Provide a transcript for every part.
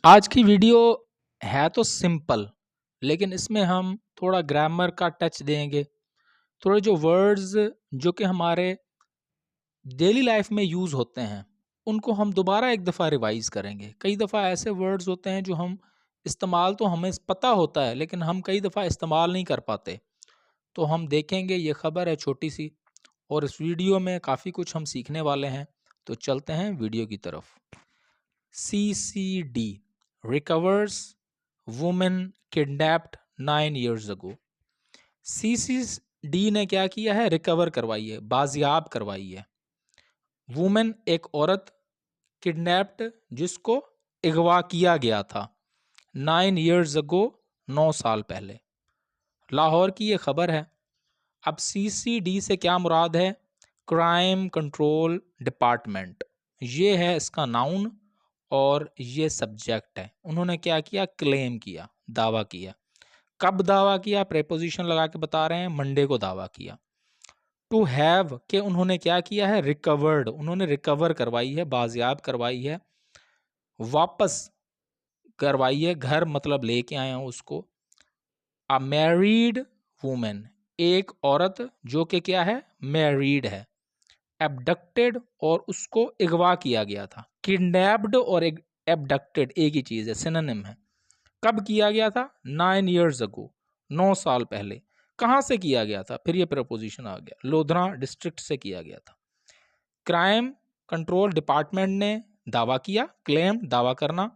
आज की वीडियो है तो सिंपल, लेकिन इसमें हम थोड़ा ग्रामर का टच देंगे। थोड़े जो वर्ड्स जो कि हमारे डेली लाइफ में यूज़ होते हैं, उनको हम दोबारा एक दफ़ा रिवाइज़ करेंगे। कई दफ़ा ऐसे वर्ड्स होते हैं जो हम इस्तेमाल तो हमें पता होता है, लेकिन हम कई दफ़ा इस्तेमाल नहीं कर पाते। तो हम देखेंगे, ये खबर है छोटी सी, और इस वीडियो में काफ़ी कुछ हम सीखने वाले हैं। तो चलते हैं वीडियो की तरफ। CCD recovers woman kidnapped 9 years ago। CCD ने क्या किया है? रिकवर करवाई है, बाजियाब करवाई है। वुमेन एक औरत, किडनैप्ड जिसको अगवा किया गया था 9 years ago, 9 साल पहले। लाहौर की ये खबर है। अब CCD से क्या मुराद है? क्राइम कंट्रोल डिपार्टमेंट, ये है इसका नाउन और ये सब्जेक्ट है। उन्होंने क्या किया? क्लेम किया, दावा किया। कब दावा किया? प्रेपोजिशन लगा के बता रहे हैं, मंडे को दावा किया। टू हैव के उन्होंने क्या किया है? रिकवर्ड, उन्होंने रिकवर करवाई है, बाजियाब करवाई है, वापस करवाई है, घर मतलब लेके आए हैं उसको। अ मैरिड वुमेन, एक औरत जो कि क्या है? मैरिड है। एबडक्टेड, और उसको अगवा किया गया था। किडनैप्ड और एबडक्टेड एक ही चीज़ है, सिनोनिम है। कब किया गया था? 9 years ago, 9 साल पहले। कहाँ से किया गया था? फिर ये प्रपोजिशन आ गया, लोधरा डिस्ट्रिक्ट से किया गया था। क्राइम कंट्रोल डिपार्टमेंट ने दावा किया, क्लेम दावा करना।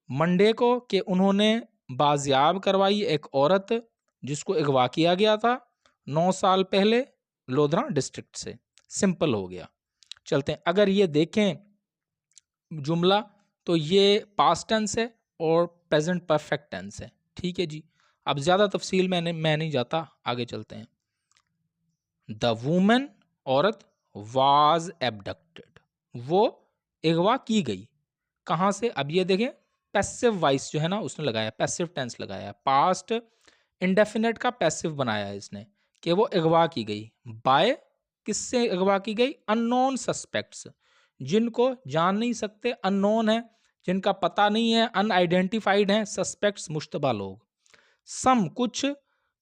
मंडे को कि उन्होंने बाजियाब करवाई एक औरत जिसको अगवा किया गया था 9 साल पहले लोधरा डिस्ट्रिक्ट से। सिंपल हो गया। चलते हैं, अगर ये देखें जुमला, तो ये पास्ट टेंस है और प्रेजेंट परफेक्ट टेंस है। ठीक है जी। अब ज़्यादा तफसील मैं नहीं जाता, आगे चलते हैं। द वुमन, औरत, वाज एबडक्टेड, वो अगवा की गई। कहाँ से? अब ये देखें, पैसिव वॉइस जो है ना उसने लगाया, पैसिव टेंस लगाया, पास्ट इंडेफिनेट का पैसिव बनाया है इसने, कि वो अगवा की गई। बाय, किससे अगवा की गई? अननोन सस्पेक्ट्स, जिनको जान नहीं सकते, अननोन है, जिनका पता नहीं है, अनआइडेंटिफाइड हैं, सस्पेक्ट्स मुश्तबा लोग। सम, कुछ,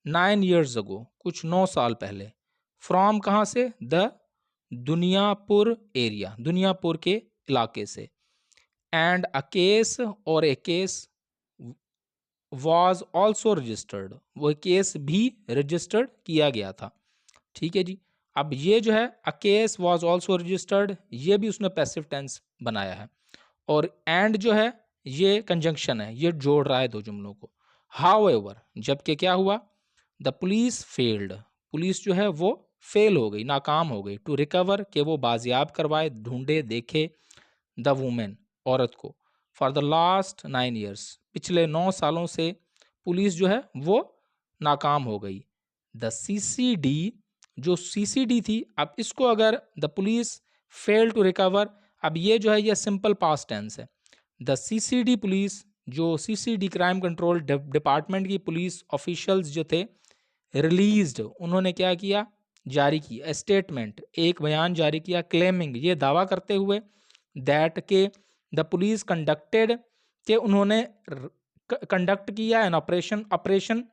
9 years ago, कुछ 9 साल पहले। फ्रॉम, कहाँ से? द दुनियापुर एरिया, दुनियापुर के इलाके से। एंड अ केस, और ए केस, वॉज ऑल्सो रजिस्टर्ड, वो केस भी रजिस्टर्ड किया गया था। ठीक है जी। अब ये जो है a case was also registered, ये भी उसने पैसिव टेंस बनाया है। और एंड जो है ये कंजंक्शन है, ये जोड़ रहा है दो जुमलों को। हाउएवर, जबकि क्या हुआ? द पुलिस फेल्ड, पुलिस जो है वो फेल हो गई, नाकाम हो गई। टू रिकवर, के वो बाजियाब करवाए, ढूंढे, देखे, द वुमेन, औरत को। फॉर द लास्ट 9 years, पिछले 9 सालों से पुलिस जो है वो नाकाम हो गई। द CCD, जो CCD थी, अब इसको अगर the police fail to recover, अब ये जो है ये सिंपल पास्ट टेंस है। द CCD पुलिस, जो CCD क्राइम कंट्रोल डिपार्टमेंट की पुलिस ऑफिशियल्स जो थे, रिलीज्ड, उन्होंने क्या किया? जारी किया स्टेटमेंट, एक बयान जारी किया, क्लेमिंग, ये दावा करते हुए, दैट के द पुलिस कंडक्टेड, के उन्होंने कंडक्ट किया एन ऑपरेशन, ऑपरेशन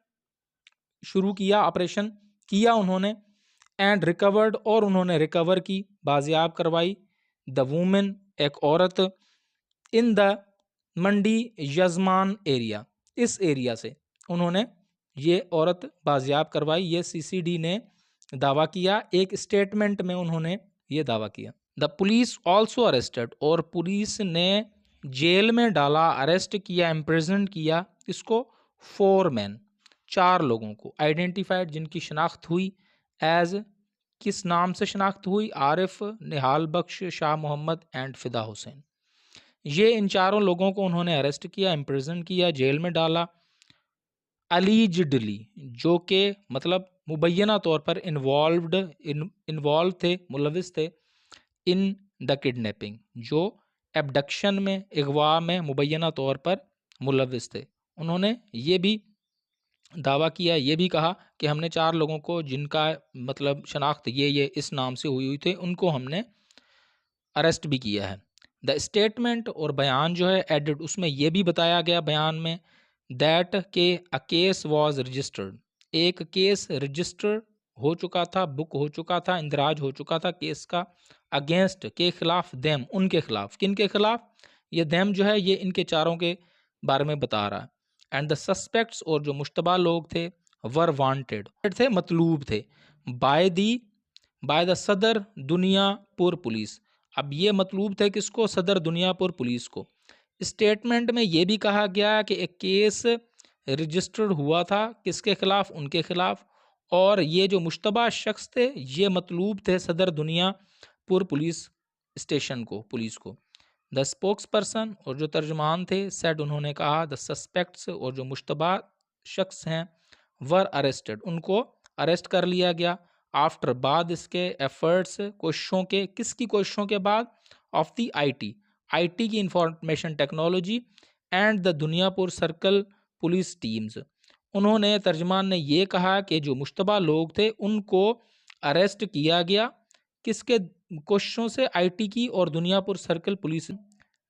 शुरू किया, ऑपरेशन किया उन्होंने। एंड रिकवर्ड, और उन्होंने रिकवर की, बाजियाब करवाई, द वुमेन, एक औरत, इन द मंडी यजमान एरिया, इस एरिया से उन्होंने ये औरत बाजियाब करवाई। ये CCD ने दावा किया, एक स्टेटमेंट में उन्होंने ये दावा किया। द पुलिस ऑल्सो अरेस्टेड, और पुलिस ने जेल में डाला, अरेस्ट किया, इम्प्रिजन किया, इसको 4 men, 4 लोगों को, आइडेंटिफाइड, जिनकी शनाख्त हुई एज, किस नाम से शनाख्त हुई? आरिफ, निहाल बख्श, शाह मोहम्मद एंड फिदा हुसैन। ये इन चारों लोगों को उन्होंने अरेस्ट किया, इम्प्रिजन किया, जेल में डाला। अलीजडली, जो कि मतलब मुबैना तौर पर इन्वॉल्व थे, मुलविस थे, इन द किडनैपिंग, जो एबडक्शन में, अगवा में मुबैना तौर पर मुलविस थे। उन्होंने ये भी दावा किया, ये भी कहा कि हमने 4 लोगों को, जिनका मतलब शनाख्त ये इस नाम से हुई थे, उनको हमने अरेस्ट भी किया है। द स्टेटमेंट और बयान जो है एडिड, उसमें यह भी बताया गया बयान में दैट के अ केस वाज रजिस्टर्ड, एक केस रजिस्टर हो चुका था, बुक हो चुका था, इंदराज हो चुका था केस का, अगेंस्ट के खिलाफ, देम उनके खिलाफ, किन के खिलाफ, ये देम जो है ये इनके चारों के बारे में बता रहा है। एंड द सस्पेक्ट्स और जो मुश्तबा लोग थे वर वांटेड थे, मतलूब थे, बाय द सदर दुनियापुर पुलिस। अब ये मतलूब थे किसको, सदर दुनियापुर पुलिस को। स्टेटमेंट में ये भी कहा गया कि एक केस रजिस्टर्ड हुआ था किसके खिलाफ, उनके खिलाफ, और ये जो मुश्तबा शख्स थे ये मतलूब थे सदर दुनियापुर पुलिस स्टेशन को, पुलिस को। द स्पोक्स पर्सन और जो तर्जमान थे सेड, उन्होंने कहा द सस्पेक्ट्स और जो मुश्तबा शख्स हैं वर अरेस्टेड, उनको अरेस्ट कर लिया गया। आफ्टर बाद इसके एफर्ट्स, कोशिशों के, किसकी कोशिशों के बाद, ऑफ द आईटी की information technology and the Duniyapur circle police teams. उन्होंने, तर्जमान ने ये कहा कि जो मुश्तबा लोग थे उनको अरेस्ट किया गया, किसके कोशिशों से, आईटी की और Duniyapur circle police.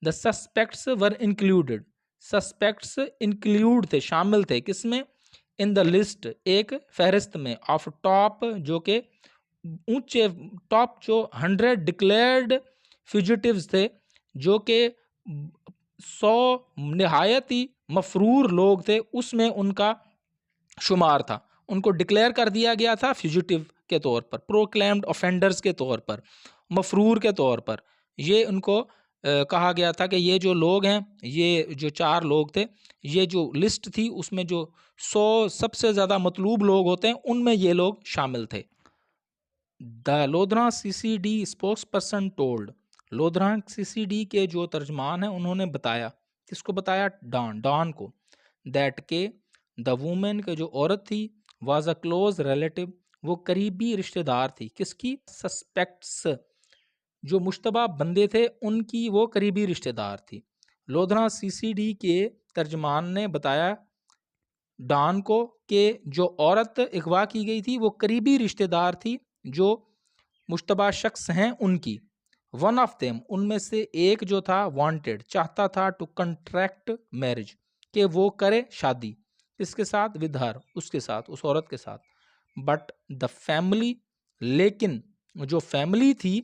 The suspects were included, suspects include थे, शामिल थे, किसमें, इन द लिस्ट, एक फहरिस्त में, ऑफ टॉप, जो के ऊंचे, टॉप जो 100 डिक्लेयर्ड फ्यूजिटिव्स थे, जो के 100 नहायत ही मफरूर लोग थे, उसमें उनका शुमार था। उनको डिक्लेयर कर दिया गया था फ्यूजिटिव के तौर पर, प्रोक्लेम्ड ऑफेंडर्स के तौर पर, मफरूर के तौर पर। ये उनको कहा गया था कि ये जो लोग हैं, ये जो 4 लोग थे, ये जो लिस्ट थी उसमें जो 100 सबसे ज़्यादा मतलूब लोग होते हैं उनमें ये लोग शामिल थे। The Lodhra CCD spokesperson told, Lodhra CCD के जो तर्जमान हैं उन्होंने बताया, किसको बताया, डॉन को, दैट के द वुमेन के जो औरत थी वाज अ क्लोज रिलेटिव, वो करीबी रिश्तेदार थी, किसकी, सस्पेक्ट्स, जो मुश्तबा बंदे थे उनकी वो करीबी रिश्तेदार थी। लोधरा सीसीडी के तर्जमान ने बताया डॉन को कि जो औरत अगवा की गई थी वो करीबी रिश्तेदार थी जो मुश्तबा शख्स हैं उनकी। वन ऑफ देम, उनमें से एक जो था, वांटेड, चाहता था, टू कंट्रैक्ट मैरिज, कि वो करे शादी, किसके साथ, विद हर, उसके साथ, उस औरत के साथ। बट द फैमिली, लेकिन जो फैमिली थी,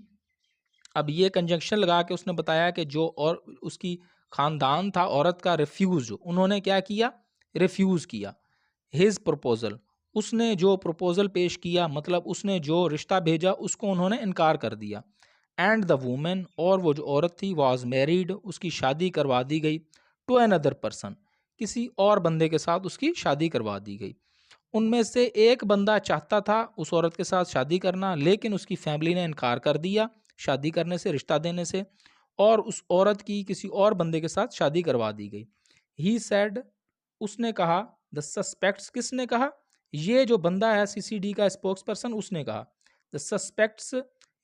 अब ये कंजंक्शन लगा के उसने बताया कि जो और उसकी खानदान था औरत का, रिफ्यूज, उन्होंने क्या किया, रिफ्यूज किया, हिज प्रपोजल, उसने जो प्रपोजल पेश किया, मतलब उसने जो रिश्ता भेजा उसको उन्होंने इनकार कर दिया। एंड द वुमेन, और वो जो औरत थी, वाज मैरिड, उसकी शादी करवा दी गई, टू अनदर पर्सन, किसी और बंदे के साथ उसकी शादी करवा दी गई। उनमें से एक बंदा चाहता था उस औरत के साथ शादी करना, लेकिन उसकी फैमिली ने इनकार कर दिया शादी करने से, रिश्ता देने से, और उस औरत की किसी और बंदे के साथ शादी करवा दी गई। ही सेड, उसने कहा, द सस्पेक्ट्स, किसने कहा, ये जो बंदा है सीसीडी का स्पोक्स पर्सन, उसने कहा, द सस्पेक्ट्स,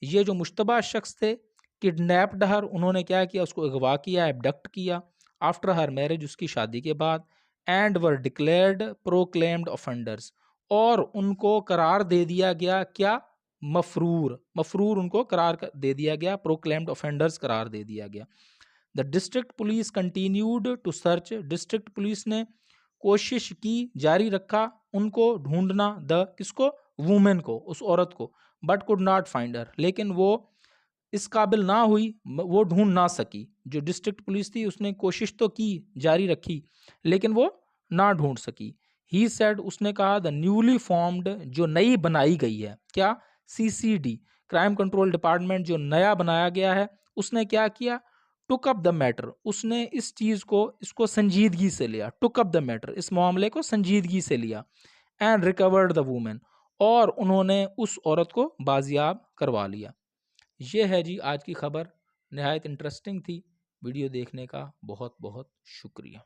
ये जो मुश्तबा शख्स थे, किडनैप्ड हर, उन्होंने क्या किया, उसको अगवा किया, एबडक्ट किया, आफ्टर हर मैरिज, उसकी शादी के बाद, and were declared proclaimed offenders, और उनको करार दे दिया गया, क्या, मफरूर, मफरूर उनको करार दे दिया गया, प्रोक्लेम्ड ऑफेंडर्स करार दे दिया गया। The district police continued to search, district police ने कोशिश की, जारी रखा, उनको ढूंढना, द किसको, वुमेन को, उस औरत को, but could not find her, लेकिन वो इस काबिल ना हुई, वो ढूंढ ना सकी। जो डिस्ट्रिक्ट पुलिस थी उसने कोशिश तो की, जारी रखी, लेकिन वो ना ढूंढ सकी। ही सेड, उसने कहा, द न्यूली फॉर्म्ड, जो नई बनाई गई है, क्या, सीसीडी, क्राइम कंट्रोल डिपार्टमेंट जो नया बनाया गया है, उसने क्या किया, टुक अप द मैटर, उसने इस चीज को, इसको संजीदगी से लिया, टुक अप द मैटर, इस मामले को संजीदगी से लिया, एंड रिकवर्ड द वुमेन, और उन्होंने उस औरत को बाजियाब करवा लिया। ये है जी आज की खबर, नहायत इंटरेस्टिंग थी। वीडियो देखने का बहुत बहुत शुक्रिया।